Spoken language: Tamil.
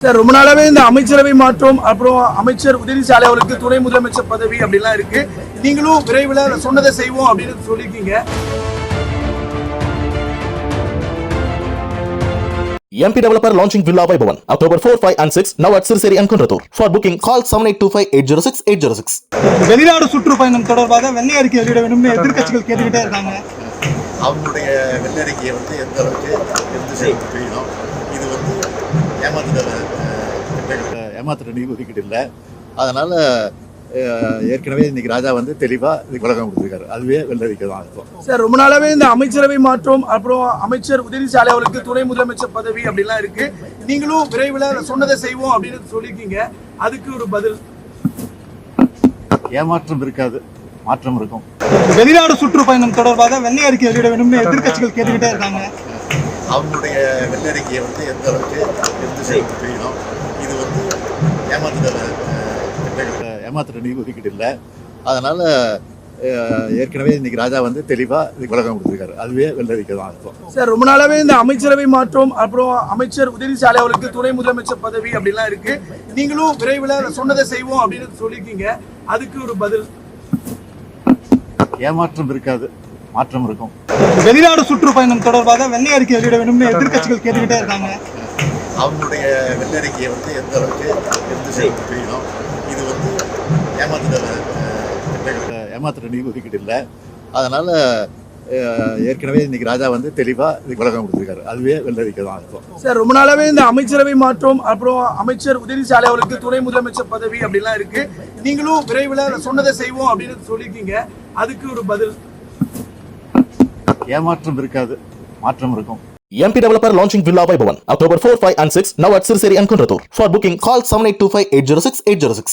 சார், ரொம்ப நாளாவே இந்த அமைச்சரவை மாற்றம் அப்புறம் அமைச்சர் உதயநிதி ஸ்டாலின் அவர்களுக்கு துணை முதலமைச்சர் பதவி அப்படிலாம் இருக்கு. நீங்களும் விரைவில் சொன்னதை செய்வோம் அப்படின்னு சொல்லியிருக்கீங்க. MP developer launching Villa Vaibhavan October 4, 5 and 6 now at Sirseri and Kunratur. For booking call 7825806806. வெளிநாடு சுற்றுப்பயணம் தொடர்பாக வெள்ளை அறிக்கை வெளியிட வேண்டும் எதிர்க்கட்சிகள் கேட்டுக்கிட்டே இருக்காங்க. அவங்களுடைய வெள்ளை அறிக்கையை எந்த அளவுக்கு எந்த செயல் செய்யணும், இது ஏமாத்துற நிதி ஒதுக்கீடு இல்லை. அதனால ஏற்கனவே இன்னைக்கு ராஜா தெளிவா இதுக்கு விளக்கம் கொடுத்துருக்காரு. அதுவே வெள்ளை அறிக்கை தான் அர்த்தம். சார், ரொம்ப நாளாவே இந்த அமைச்சரவை மாற்றம் அப்புறம் அமைச்சர் உதயநிதி ஸ்டாலின் அவர்களுக்கு துணை முதலமைச்சர் பதவி அப்படிலாம் இருக்கு. நீங்களும் விரைவில் சொன்னதை செய்வோம் அப்படின்னு சொல்லியிருக்கீங்க. அதுக்கு ஒரு பதில்? ஏமாற்றம் இருக்காது, மாற்றம் இருக்கும். வெளிநாடு சுற்றுப்பயணம் தொடர்பாக வெள்ளை அறிக்கை வெளியிட வேண்டும் எதிர்க்கட்சிகள் கேட்டுக்கிட்டே இருக்காங்க. அவங்களுடைய வெள்ளை அறிக்கையை எந்த அளவுக்கு எந்த செயல் செய்யணும், இது ஏமாத்துற நிதி ஒதுக்கீடு இல்லை. அதனால ஏற்கனவே இன்னைக்கு ராஜா தெளிவா இதுக்கு விளக்கம் கொடுத்துருக்காரு. அதுவே வெள்ளை அறிக்கை தான் அர்த்தம். சார், ரொம்ப நாளாவே இந்த அமைச்சரவை மாற்றம் அப்புறம் அமைச்சர் உதயநிதி ஸ்டாலின் அவர்களுக்கு துணை முதலமைச்சர் பதவி அப்படிலாம் இருக்கு. நீங்களும் விரைவில் சொன்னதை செய்வோம் அப்படின்னு சொல்லியிருக்கீங்க. அதுக்கு ஒரு பதில்? ஏமாற்றம் இருக்காது, மாற்றம் இருக்கும். வெளிநாடு சுற்றுப்பயணம் தொடர்பாக வெள்ளை அறிக்கை வெளியிட வேண்டும் எதிர்க்கட்சிகள் கேட்டுக்கிட்டே இருக்காங்க. அவங்களுடைய வெள்ளை அறிக்கையை எந்த அளவுக்கு எந்த செயல் செய்யணும், இது ஏமாத்துற நிதி ஒதுக்கீடு இல்லை. அதனால ஏற்கனவே இன்னைக்கு ராஜா தெளிவா இதுக்கு விளக்கம் கொடுத்துருக்காரு. அதுவே வெள்ளை அறிக்கை தான் அர்த்தம். சார், ரொம்ப நாளாவே இந்த அமைச்சரவை மாற்றம் அப்புறம் அமைச்சர் உதயநிதி ஸ்டாலின் அவர்களுக்கு துணை முதலமைச்சர் பதவி அப்படிலாம் இருக்கு. நீங்களும் விரைவில் சொன்னதை செய்வோம் அப்படின்னு சொல்லியிருக்கீங்க. அதுக்கு ஒரு பதில்? ஏமாற்றம் இருக்காது, மாற்றம் இருக்கும். MP developer launching Villa Vaibhavan October 4, 5 and 6 now at Sirseri and Kunratur. For booking call 7825806806.